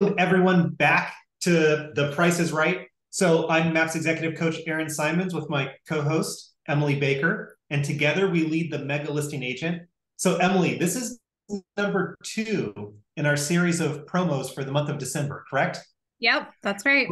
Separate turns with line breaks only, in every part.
Welcome everyone back to The Price is Right. So I'm MAP's executive coach, Aaron Simons, with my co-host, Emily Baker, and together we lead the Mega Listing Agent. So Emily, this is number 2 in our series of promos for the month of December, correct?
Yep, that's right.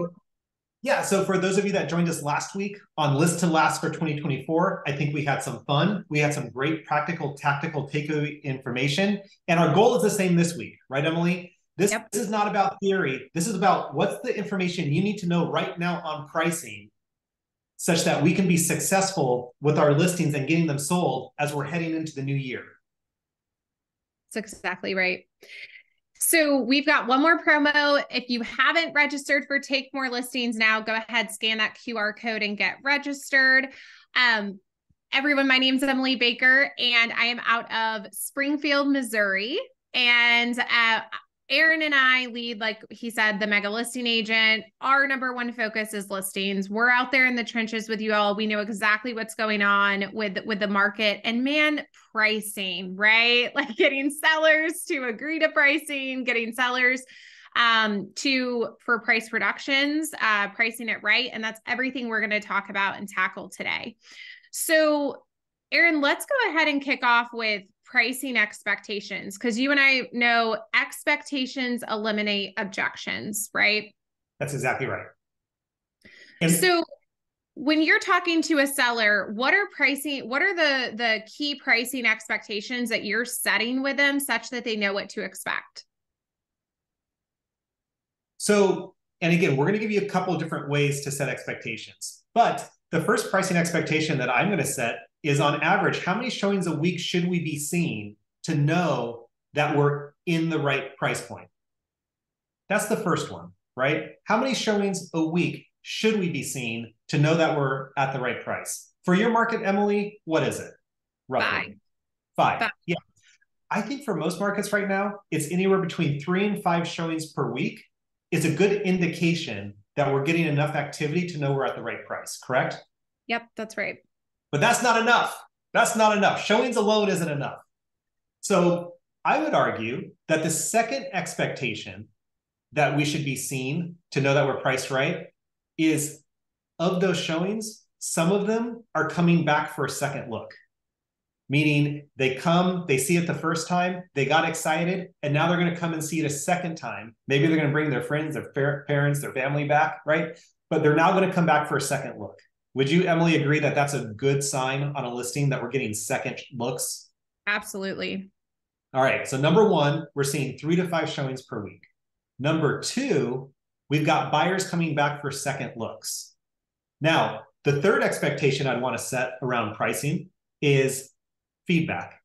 Yeah, so for those of you that joined us last week on List to Last for 2024, I think we had some fun. We had some great practical, tactical takeaway information. And our goal is the same this week, right, Emily? This is not about theory. This is about what's the information you need to know right now on pricing such that we can be successful with our listings and getting them sold as we're heading into the new year.
That's exactly right. So we've got one more promo. If you haven't registered for Take More Listings now, go ahead, scan that QR code and get registered. Everyone, my name is Emily Baker, and I am out of Springfield, Missouri. And Aaron and I lead, like he said, the Mega Listing Agent. Our number one focus is listings. We're out there in the trenches with you all. We know exactly what's going on with the market and pricing, right? Like getting sellers to agree to pricing, getting sellers for price reductions, pricing it right. And that's everything we're going to talk about and tackle today. So Aaron, let's go ahead and kick off with pricing expectations, because you and I know expectations eliminate objections, right?
That's exactly right.
So when you're talking to a seller, what are the key pricing expectations that you're setting with them such that they know what to expect?
So, and again, we're going to give you a couple of different ways to set expectations, but the first pricing expectation that I'm going to set is, on average, how many showings a week should we be seeing to know that we're in the right price point? That's the first one, right? How many showings a week should we be seeing to know that we're at the right price? For your market, Emily, what is it? Roughly. Five. Yeah. I think for most markets right now, it's anywhere between 3 and 5 showings per week. It's a good indication that we're getting enough activity to know we're at the right price, correct?
Yep, that's right.
But that's not enough. That's not enough. Showings alone isn't enough. So I would argue that the second expectation that we should be seeing to know that we're priced right is, of those showings, some of them are coming back for a second look. Meaning they come, they see it the first time, they got excited, and now they're going to come and see it a second time. Maybe they're going to bring their friends, their parents, their family back, right? But they're now going to come back for a second look. Would you, Emily, agree that that's a good sign on a listing that we're getting second looks?
Absolutely.
All right. So number 1, we're seeing 3 to 5 showings per week. Number 2, we've got buyers coming back for second looks. Now, the third expectation I'd want to set around pricing is feedback.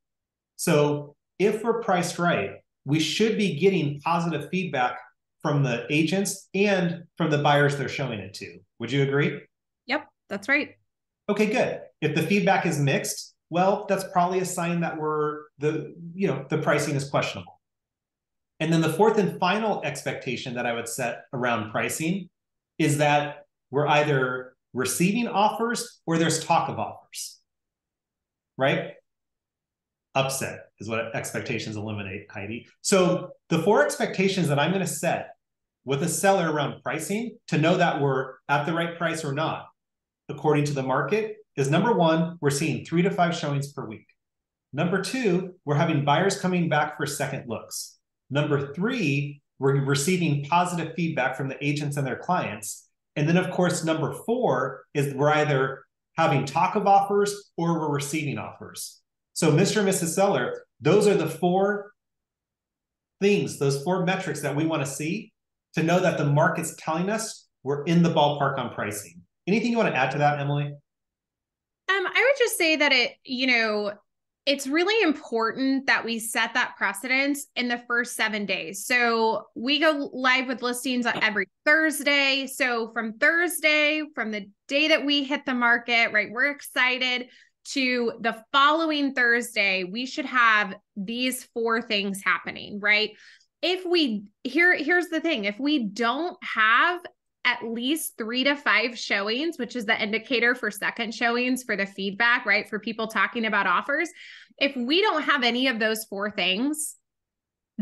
So if we're priced right, we should be getting positive feedback from the agents and from the buyers they're showing it to. Would you agree?
Yep, that's right.
Okay, good. If the feedback is mixed, well, that's probably a sign that the pricing is questionable. And then the fourth and final expectation that I would set around pricing is that we're either receiving offers or there's talk of offers, right? Upset is what expectations eliminate, Heidi. So the 4 expectations that I'm going to set with a seller around pricing to know that we're at the right price or not, according to the market, is number 1, we're seeing 3 to 5 showings per week. Number 2, we're having buyers coming back for second looks. Number 3, we're receiving positive feedback from the agents and their clients. And then, of course, number 4 is we're either having talk of offers or we're receiving offers. So Mr. and Mrs. Seller, those are the 4 things, those 4 metrics that we want to see to know that the market's telling us we're in the ballpark on pricing. Anything you want to add to that, Emily?
I would just say that it's really important that we set that precedence in the first 7 days. So we go live with listings on every Thursday. So from the day that we hit the market, right, we're excited, to the following Thursday, we should have these 4 things happening, right? Here's the thing. If we don't have at least 3 to 5 showings, which is the indicator for second showings for the feedback, right? For people talking about offers. If we don't have any of those 4 things,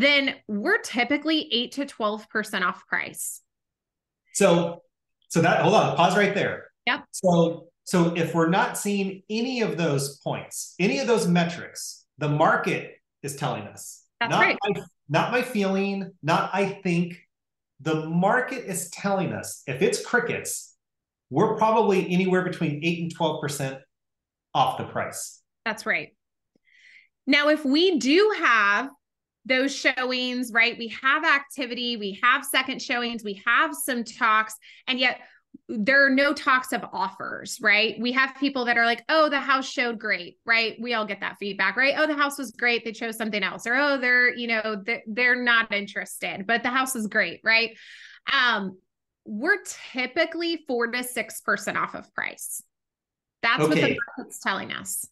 then we're typically 8 to 12% off price.
So that, hold on, pause right there.
Yep.
So if we're not seeing any of those points, any of those metrics, the market is telling us.
That's right.
Not my feeling, not I think. The market is telling us if it's crickets, we're probably anywhere between 8 and 12% off the price.
That's right. Now, if we do have those showings, right? We have activity, we have second showings, we have some talks, and yet there are no talks of offers, right? We have people that are like, oh, the house showed great, right? We all get that feedback, right? Oh, the house was great. They chose something else. Or, oh, they're not interested, but the house is great, right? We're typically 4 to 6% off of price. That's what the market's telling us.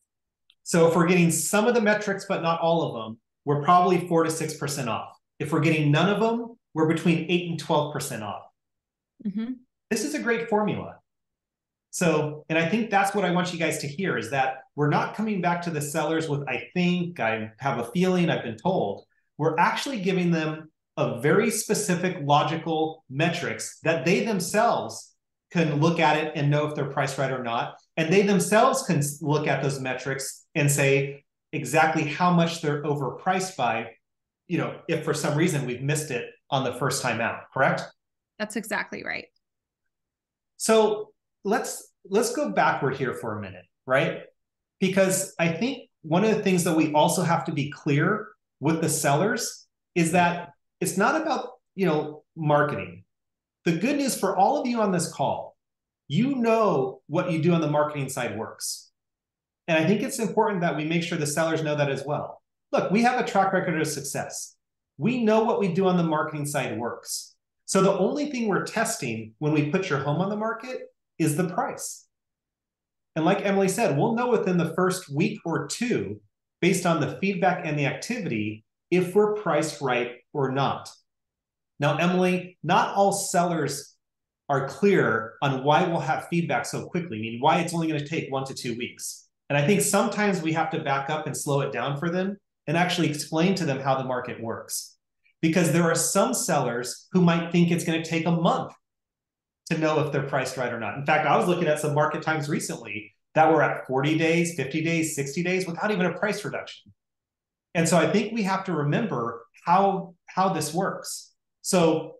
So if we're getting some of the metrics, but not all of them, we're probably 4 to 6% off. If we're getting none of them, we're between 8 and 12% off. Mm-hmm. This is a great formula. So, and I think that's what I want you guys to hear is that we're not coming back to the sellers with, I think, I have a feeling, I've been told. We're actually giving them a very specific logical metrics that they themselves can look at it and know if they're priced right or not. And they themselves can look at those metrics and say exactly how much they're overpriced by, if for some reason we've missed it on the first time out, correct?
That's exactly right.
So let's go backward here for a minute, right? Because I think one of the things that we also have to be clear with the sellers is that it's not about, marketing. The good news for all of you on this call, you know what you do on the marketing side works. And I think it's important that we make sure the sellers know that as well. Look, we have a track record of success. We know what we do on the marketing side works. So the only thing we're testing when we put your home on the market is the price. And like Emily said, we'll know within the first week or two, based on the feedback and the activity, if we're priced right or not. Now, Emily, not all sellers are clear on why we'll have feedback so quickly. I mean, why it's only going to take 1 to 2 weeks. And I think sometimes we have to back up and slow it down for them and actually explain to them how the market works. Because there are some sellers who might think it's going to take a month to know if they're priced right or not. In fact, I was looking at some market times recently that were at 40 days, 50 days, 60 days without even a price reduction. And so I think we have to remember how this works. So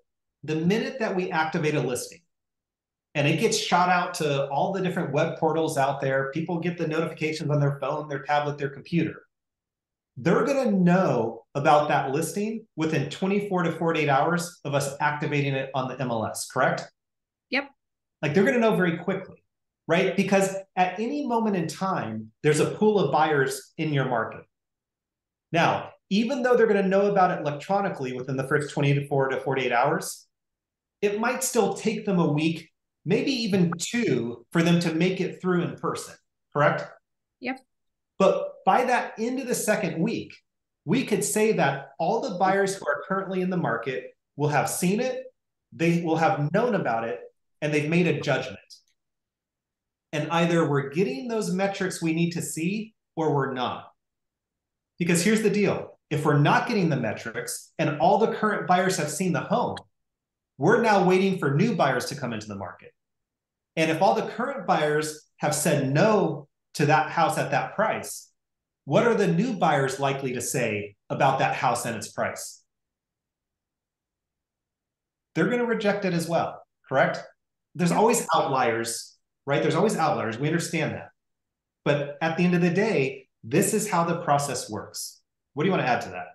the minute that we activate a listing and it gets shot out to all the different web portals out there, people get the notifications on their phone, their tablet, their computer. They're going to know about that listing within 24 to 48 hours of us activating it on the MLS, correct?
Yep.
Like they're going to know very quickly, right? Because at any moment in time, there's a pool of buyers in your market. Now, even though they're going to know about it electronically within the first 24 to 48 hours, it might still take them a week, maybe even 2, for them to make it through in person, correct?
Yep.
But by that end of the second week, we could say that all the buyers who are currently in the market will have seen it, they will have known about it, and they've made a judgment. And either we're getting those metrics we need to see or we're not. Because here's the deal. If we're not getting the metrics and all the current buyers have seen the home, we're now waiting for new buyers to come into the market. And if all the current buyers have said no to that house at that price, what are the new buyers likely to say about that house and its price? They're going to reject it as well, correct? There's always outliers, right? There's always outliers. We understand that. But at the end of the day, this is how the process works. What do you want to add to that?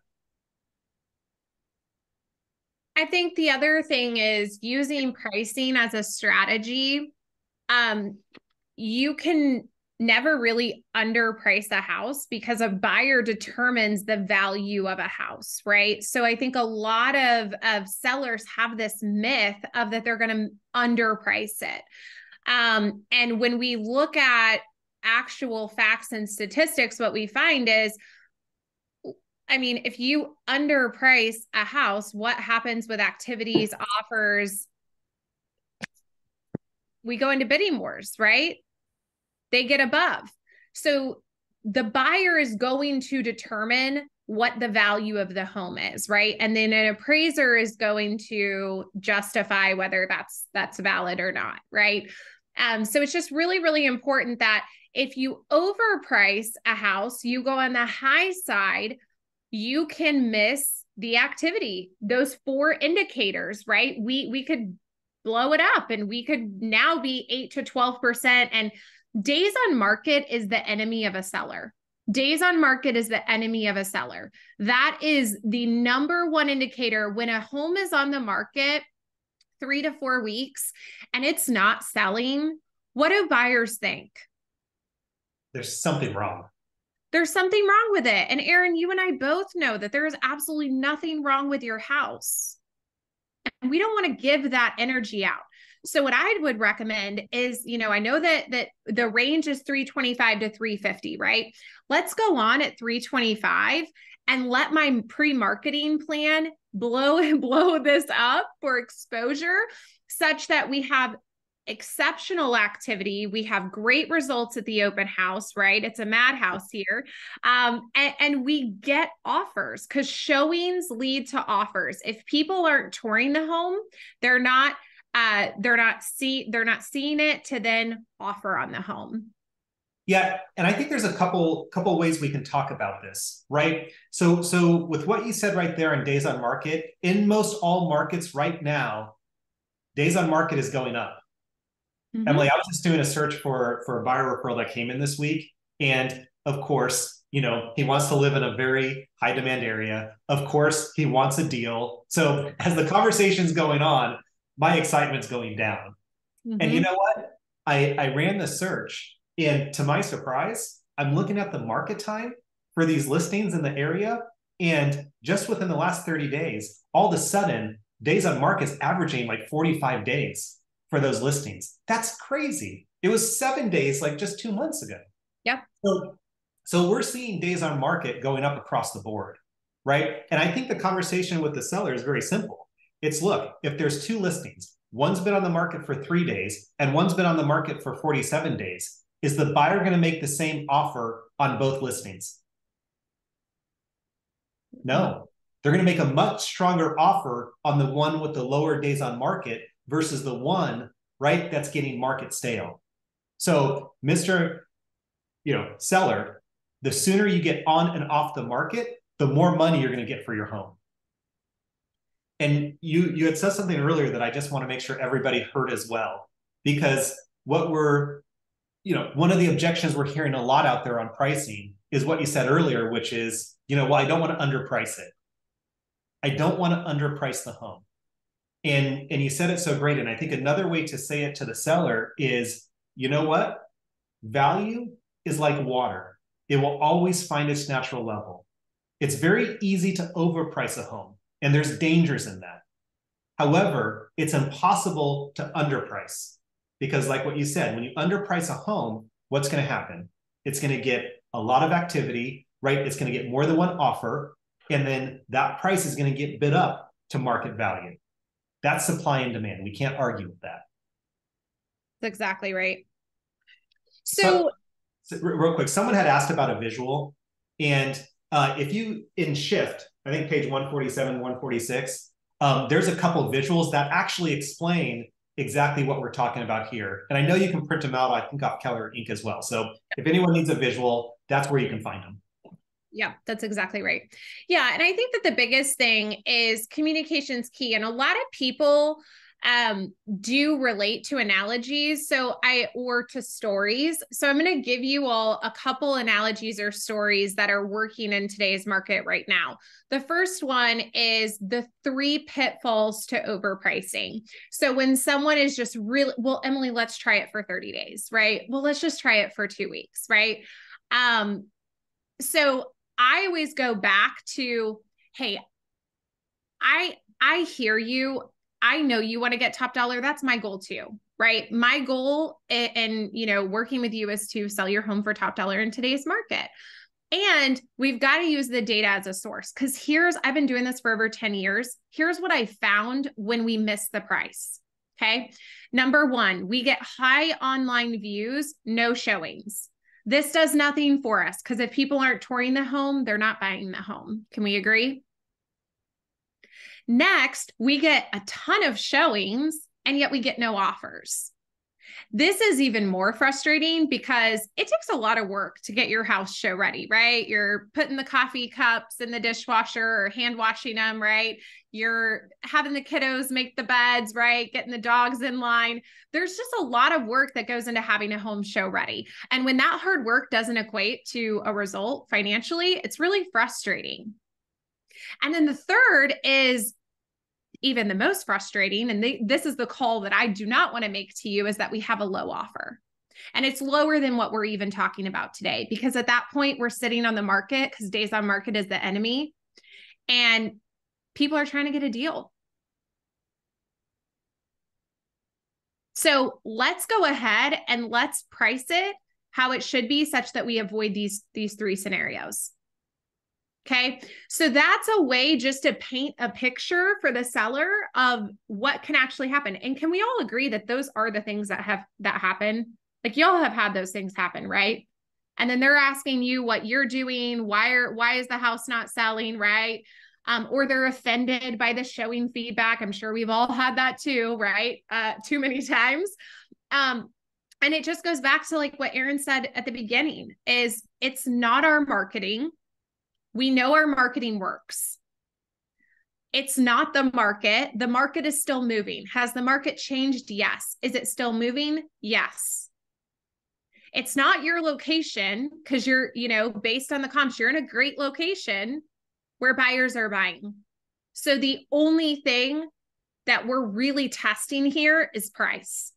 I think the other thing is using pricing as a strategy. You can never really underprice a house because a buyer determines the value of a house, right? So I think a lot of sellers have this myth of that they're going to underprice it. And when we look at actual facts and statistics, what we find is, I mean, if you underprice a house, what happens with activities, offers? We go into bidding wars, right? They get above. So the buyer is going to determine what the value of the home is, right? And then an appraiser is going to justify whether that's valid or not, right? So it's just really, really important that if you overprice a house, you go on the high side, you can miss the activity, those 4 indicators, right? We could blow it up and we could now be 8 to 12%. And days on market is the enemy of a seller. Days on market is the enemy of a seller. That is the number one indicator. When a home is on the market 3 to 4 weeks and it's not selling, what do buyers think?
There's something wrong.
There's something wrong with it. And Aaron, you and I both know that there is absolutely nothing wrong with your house. And we don't want to give that energy out. So what I would recommend is, I know that the range is 325 to 350, right? Let's go on at 325 and let my pre-marketing plan blow this up for exposure such that we have exceptional activity. We have great results at the open house, right? It's a madhouse here. And we get offers because showings lead to offers. If people aren't touring the home, they're not seeing it to then offer on the home.
Yeah, and I think there's a couple ways we can talk about this, right? So with what you said right there on days on market, in most all markets right now, days on market is going up. Mm-hmm. Emily, I was just doing a search for a buyer referral that came in this week. And of course, he wants to live in a very high demand area. Of course, he wants a deal. So as the conversation's going on, my excitement's going down. Mm-hmm. And you know what? I ran the search, and to my surprise, I'm looking at the market time for these listings in the area. And just within the last 30 days, all of a sudden, days on market's averaging like 45 days for those listings. That's crazy. It was 7 days like just 2 months ago.
Yep.
So we're seeing days on market going up across the board, right? And I think the conversation with the seller is very simple. It's, look, if there's 2 listings, one's been on the market for 3 days and one's been on the market for 47 days, is the buyer going to make the same offer on both listings? No. They're going to make a much stronger offer on the one with the lower days on market versus the one, right, that's getting market stale. So, Mr. Seller, the sooner you get on and off the market, the more money you're going to get for your home. And you had said something earlier that I just want to make sure everybody heard as well, because what one of the objections we're hearing a lot out there on pricing is what you said earlier, which is, well, I don't want to underprice it. I don't want to underprice the home. And you said it so great. And I think another way to say it to the seller is, you know what? Value is like water. It will always find its natural level. It's very easy to overprice a home, and there's dangers in that. However, it's impossible to underprice, because like what you said, when you underprice a home, what's going to happen? It's going to get a lot of activity, right? It's going to get more than one offer, and then that price is going to get bid up to market value. That's supply and demand. We can't argue with that.
That's exactly right. So
real quick, someone had asked about a visual, and if you in Shift, I think page 147, 146, there's a couple of visuals that actually explain exactly what we're talking about here. And I know you can print them out, I think, off Keller Ink as well. So if anyone needs a visual, that's where you can find them.
Yeah, that's exactly right. Yeah. And I think that the biggest thing is communication's key. And a lot of people do relate to analogies. Or to stories. So I'm going to give you all a couple analogies or stories that are working in today's market right now. The first one is the 3 pitfalls to overpricing. So when someone is just really, well, Emily, let's try it for 30 days, right? Well, let's just try it for 2 weeks, right? So I always go back to, hey, I hear you. I know you want to get top dollar. That's my goal too, right? My goal and working with you is to sell your home for top dollar in today's market. And we've got to use the data as a source, because I've been doing this for over 10 years. Here's what I found when we miss the price. Okay. Number 1, we get high online views, no showings. This does nothing for us because if people aren't touring the home, they're not buying the home. Can we agree? Next, we get a ton of showings and yet we get no offers. This is even more frustrating because it takes a lot of work to get your house show ready, right? You're putting the coffee cups in the dishwasher or hand washing them, right? You're having the kiddos make the beds, right? Getting the dogs in line. There's just a lot of work that goes into having a home show ready. And when that hard work doesn't equate to a result financially, it's really frustrating. And then the third is even the most frustrating, and this is the call that I do not want to make to you, is that we have a low offer. And it's lower than what we're even talking about today, because at that point we're sitting on the market because days on market is the enemy and people are trying to get a deal. So let's go ahead and let's price it how it should be such that we avoid these three scenarios. Okay. So that's a way just to paint a picture for the seller of what can actually happen. And can we all agree that those are the things that happen? Like y'all have had those things happen, right? And then they're asking you what you're doing. Why is the house not selling? Right. Or they're offended by the showing feedback. I'm sure we've all had that too, right? Too many times. And it just goes back to like what Erin said at the beginning is it's not our marketing. We know our marketing works. It's not the market. The market is still moving. Has the market changed? Yes. Is it still moving? Yes. It's not your location because you're, based on the comps, you're in a great location where buyers are buying. So the only thing that we're really testing here is price.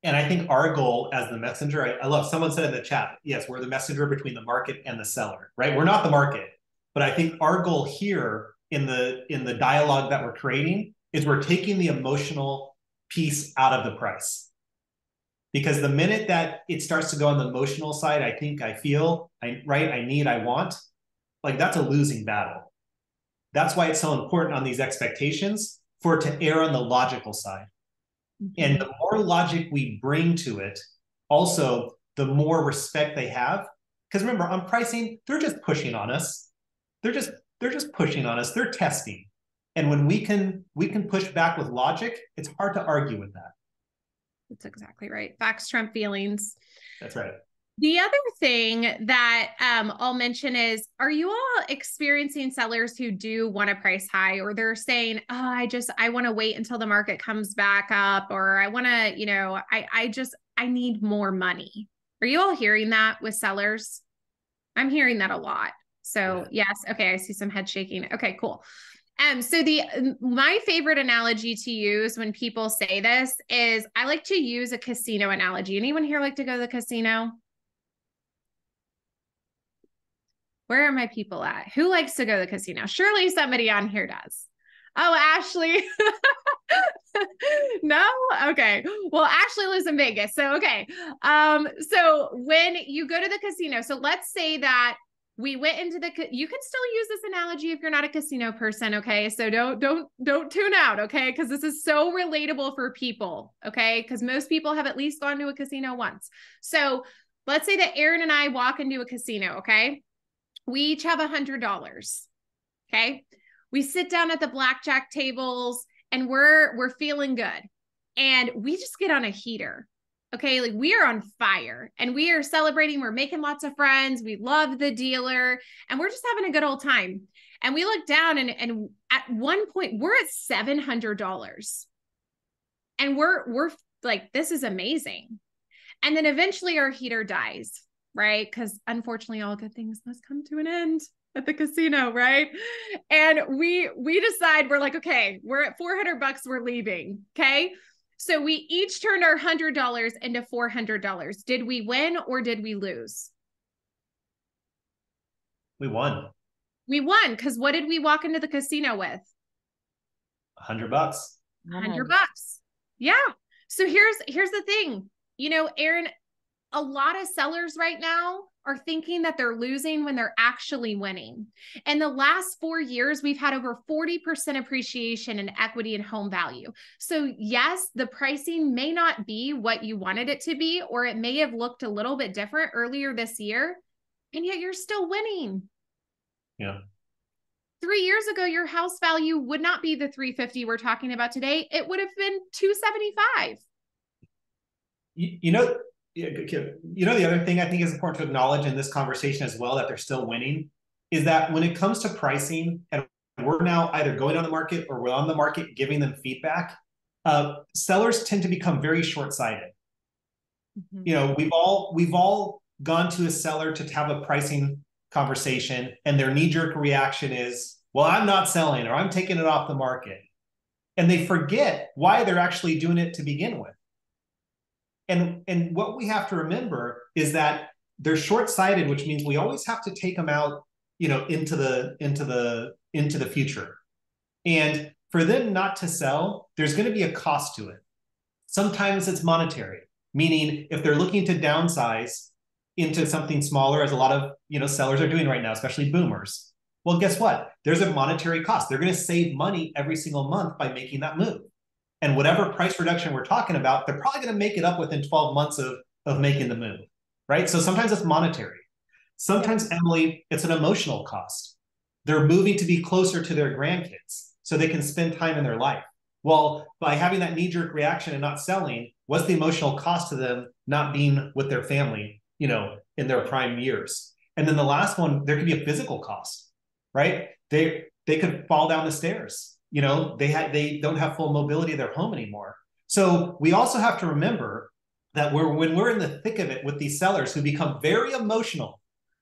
And I think our goal as the messenger, I love, someone said in the chat, yes, we're the messenger between the market and the seller, right? We're not the market, but I think our goal here in the dialogue that we're creating is we're taking the emotional piece out of the price. Because the minute that it starts to go on the emotional side, I think, I feel, I need, I want, like that's a losing battle. That's why it's so important on these expectations for it to err on the logical side. And the more logic we bring to it, also, the more respect they have. Because remember, on pricing, they're just pushing on us. They're just pushing on us. They're testing. And when we can push back with logic, it's hard to argue with that.
That's exactly right. Facts trump feelings.
That's right.
The other thing that I'll mention is, are you all experiencing sellers who do want to price high, or they're saying, oh, I want to wait until the market comes back up, or I want to, I need more money. Are you all hearing that with sellers? I'm hearing that a lot. So yes. Okay. I see some head shaking. Okay, cool. So my favorite analogy to use when people say this is I like to use a casino analogy. Anyone here like to go to the casino? Where are my people at? Who likes to go to the casino? Surely somebody on here does. Oh, Ashley. No? Okay. Well, Ashley lives in Vegas. So, okay. So when you go to the casino, so let's say that we went into you can still use this analogy if you're not a casino person. Okay. So don't tune out. Okay. Cause this is so relatable for people. Okay. Cause most people have at least gone to a casino once. So let's say that Erin and I walk into a casino. Okay. We each have $100. Okay. We sit down at the blackjack tables and we're feeling good. And we just get on a heater. Okay. Like we are on fire and we are celebrating. We're making lots of friends. We love the dealer and we're just having a good old time. And we look down and at one point we're at $700 and we're like, this is amazing. And then eventually our heater dies. Right? Because unfortunately, all good things must come to an end at the casino, right? And we decide we're like, okay, we're at $400, we're leaving. Okay. So we each turned our $100 into $400. Did we win or did we lose?
We won.
We won because what did we walk into the casino with?
$100.
$100. Yeah. So here's the thing. Erin, a lot of sellers right now are thinking that they're losing when they're actually winning. In the last 4 years, we've had over 40% appreciation in equity and home value. So yes, the pricing may not be what you wanted it to be, or it may have looked a little bit different earlier this year, and yet you're still winning.
Yeah.
3 years ago, your house value would not be the 350 we're talking about today. It would have been 275.
You know, the other thing I think is important to acknowledge in this conversation as well, that they're still winning, is that when it comes to pricing, and we're now either going on the market or we're on the market giving them feedback, sellers tend to become very short-sighted. Mm-hmm. You know, we've all gone to a seller to have a pricing conversation, and their knee-jerk reaction is, well, I'm not selling, or I'm taking it off the market. And they forget why they're actually doing it to begin with. And what we have to remember is that they're short-sighted, which means we always have to take them out, you know, into the future. And for them not to sell, there's going to be a cost to it. Sometimes it's monetary, meaning if they're looking to downsize into something smaller, as a lot of, you know, sellers are doing right now, especially boomers. Well, guess what? There's a monetary cost. They're going to save money every single month by making that move. And whatever price reduction we're talking about, they're probably going to make it up within 12 months of making the move, right? So sometimes it's monetary. Sometimes, yeah, Emily, it's an emotional cost. They're moving to be closer to their grandkids so they can spend time in their life. Well, by having that knee-jerk reaction and not selling, what's the emotional cost to them not being with their family, you know, in their prime years? And then the last one, there could be a physical cost, right? They could fall down the stairs. You know, they don't have full mobility of their home anymore. So we also have to remember that when we're in the thick of it with these sellers who become very emotional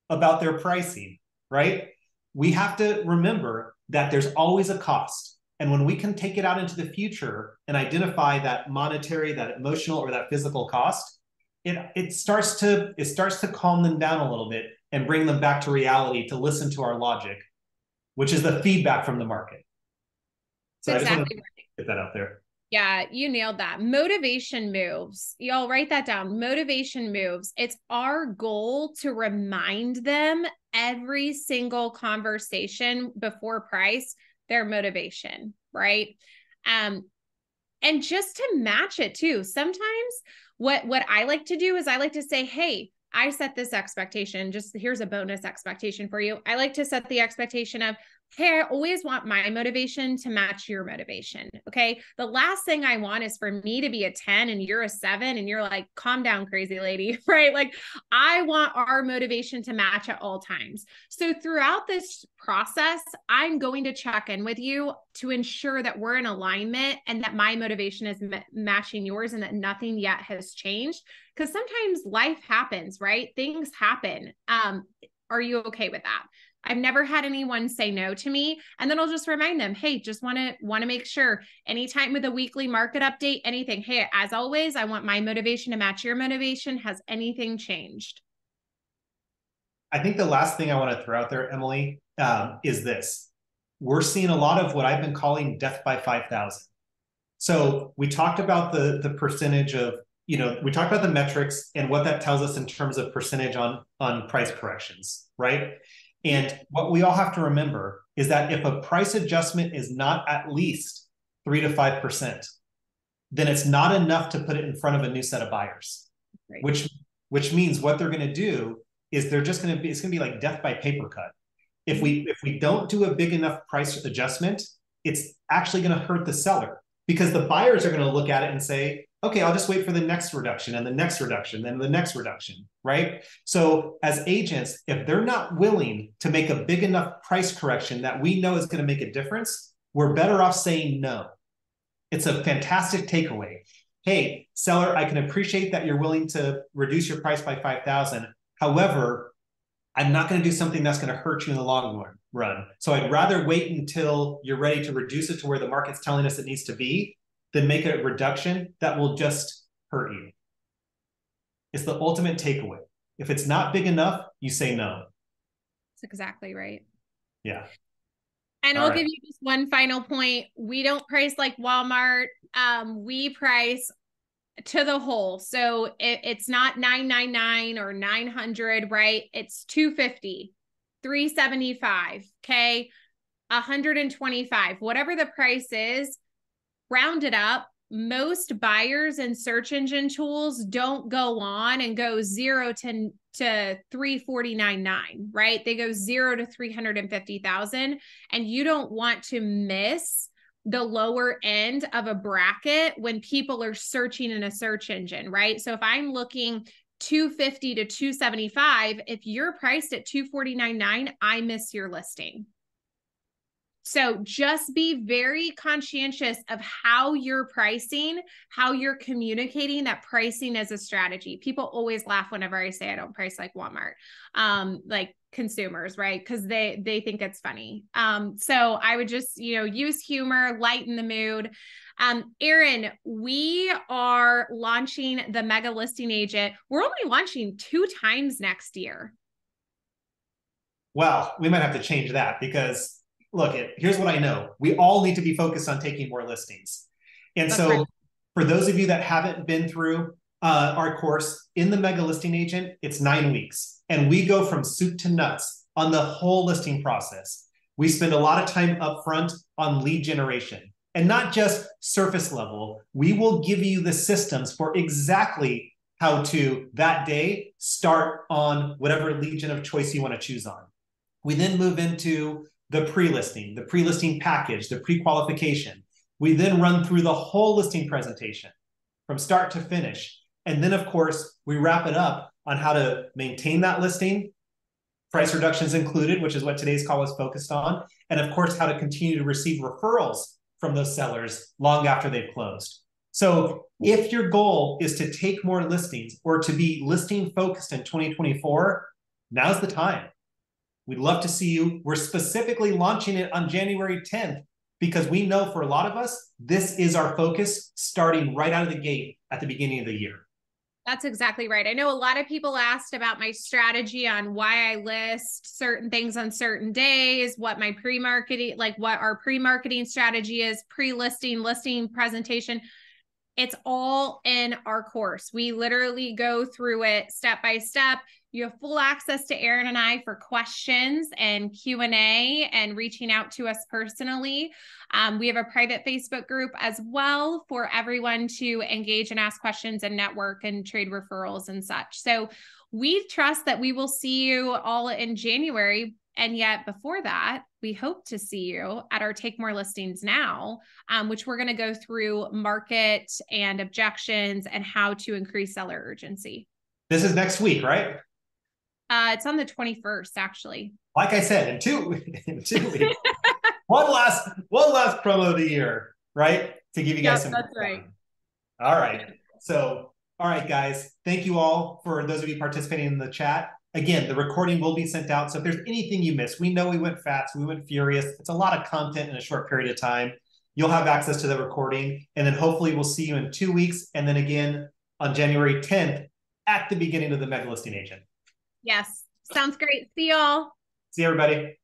about their pricing, right? We have to remember that there's always a cost. And when we can take it out into the future and identify that monetary, that emotional, or that physical cost, it starts to calm them down a little bit and bring them back to reality, to listen to our logic, which is the feedback from the market. So exactly. I just want to get that out there.
Yeah, you nailed that. Motivation moves. Y'all write that down. Motivation moves. It's our goal to remind them every single conversation before price, their motivation, right? And just to match it too. Sometimes what I like to do is I like to say, hey, I set this expectation. Just here's a bonus expectation for you. I like to set the expectation of, hey, I always want my motivation to match your motivation. Okay. The last thing I want is for me to be a 10 and you're a 7 and you're like, calm down, crazy lady, right? Like I want our motivation to match at all times. So throughout this process, I'm going to check in with you to ensure that we're in alignment and that my motivation is matching yours and that nothing yet has changed. Because sometimes life happens, right? Things happen. Are you okay with that? I've never had anyone say no to me. And then I'll just remind them, hey, just want to make sure anytime with a weekly market update, anything, hey, as always, I want my motivation to match your motivation. Has anything changed?
I think the last thing I want to throw out there, Emily, is this. We're seeing a lot of what I've been calling death by 5,000. So we talked about the percentage of, you know, we talked about the metrics and what that tells us in terms of percentage on price corrections, right? And what we all have to remember is that if a price adjustment is not at least 3 to 5%, then it's not enough to put it in front of a new set of buyers, right. which means what they're going to do is it's going to be like death by paper cut. If we don't do a big enough price adjustment, it's actually going to hurt the seller, because the buyers are going to look at it and say, okay, I'll just wait for the next reduction and the next reduction, then the next reduction, right? So as agents, if they're not willing to make a big enough price correction that we know is going to make a difference, we're better off saying no. It's a fantastic takeaway. Hey, seller, I can appreciate that you're willing to reduce your price by 5,000. However, I'm not going to do something that's going to hurt you in the long run. So I'd rather wait until you're ready to reduce it to where the market's telling us it needs to be than make a reduction that will just hurt you. It's the ultimate takeaway. If it's not big enough, you say no.
That's exactly right.
Yeah.
And I'll give you just one final point. We don't price like Walmart. We price to the whole. So it's not 999 or 900, right? It's 250, 375, okay? 125, whatever the price is, round it up. Most buyers and search engine tools don't go on and go 0 to 349.9, right? They go 0 to 350,000, and you don't want to miss the lower end of a bracket when people are searching in a search engine, right? So if I'm looking 250 to 275, if you're priced at 249.9, I miss your listing. So just be very conscientious of how you're pricing, how you're communicating that pricing as a strategy. People always laugh whenever I say I don't price like Walmart, like consumers, right? Because they think it's funny. So I would just, use humor, lighten the mood. Erin, we are launching the Mega Listing Agent. We're only launching 2 times next year.
Well, we might have to change that because look, here's what I know. We all need to be focused on taking more listings. And That's so right. For those of you that haven't been through our course in the Mega Listing Agent, it's 9 weeks. And we go from soup to nuts on the whole listing process. We spend a lot of time upfront on lead generation and not just surface level. We will give you the systems for exactly how to that day start on whatever lead gen of choice you want to choose on. We then move into the pre-listing package, the pre-qualification. We then run through the whole listing presentation from start to finish. And then, of course, we wrap it up on how to maintain that listing, price reductions included, which is what today's call was focused on, and of course, how to continue to receive referrals from those sellers long after they've closed. So if your goal is to take more listings or to be listing focused in 2024, now's the time. We'd love to see you. We're specifically launching it on January 10th because we know for a lot of us, this is our focus starting right out of the gate at the beginning of the year.
That's exactly right. I know a lot of people asked about my strategy on why I list certain things on certain days, what my pre-marketing, like what our pre-marketing strategy is, pre-listing, listing presentation. It's all in our course. We literally go through it step by step. You have full access to Erin and I for questions and Q&A and reaching out to us personally. We have a private Facebook group as well for everyone to engage and ask questions and network and trade referrals and such. So we trust that we will see you all in January. And yet before that, we hope to see you at our Take More Listings Now, which we're going to go through market and objections and how to increase seller urgency.
This is next week, right?
It's on the 21st, actually.
Like I said, in two weeks. one last promo of the year, right? To give you guys some.
That's right.
All right. So, all right, guys. Thank you all for those of you participating in the chat. Again, the recording will be sent out. So if there's anything you missed, we know we went fast, we went furious. It's a lot of content in a short period of time. You'll have access to the recording. And then hopefully we'll see you in 2 weeks. And then again on January 10th at the beginning of the Mega Listing Agent.
Yes. Sounds great. See y'all.
See everybody.